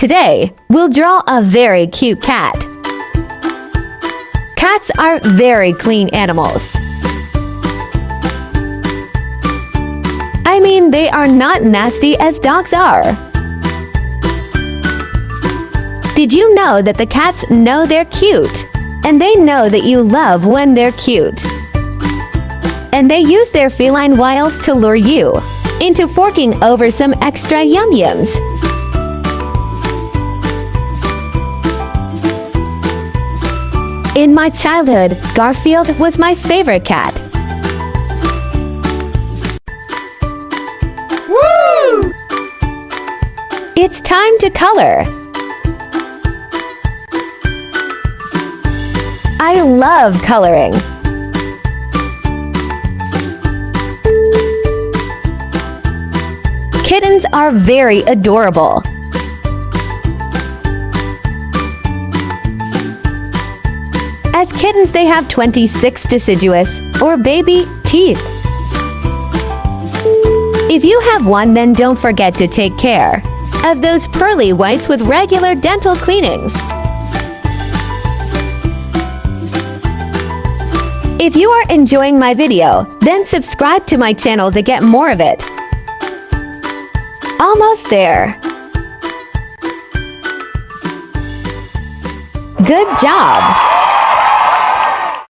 Today, we'll draw a very cute cat. Cats are very clean animals. I mean, they are not nasty as dogs are. Did you know that the cats know they're cute? And they know that you love when they're cute. And they use their feline wiles to lure you into forking over some extra yum-yums. In my childhood, Garfield was my favorite cat. Woo! It's time to color. I love coloring. Kittens are very adorable. As kittens, they have 26 deciduous, or baby, teeth. If you have one, then don't forget to take care of those pearly whites with regular dental cleanings. If you are enjoying my video, then subscribe to my channel to get more of it. Almost there. Good job!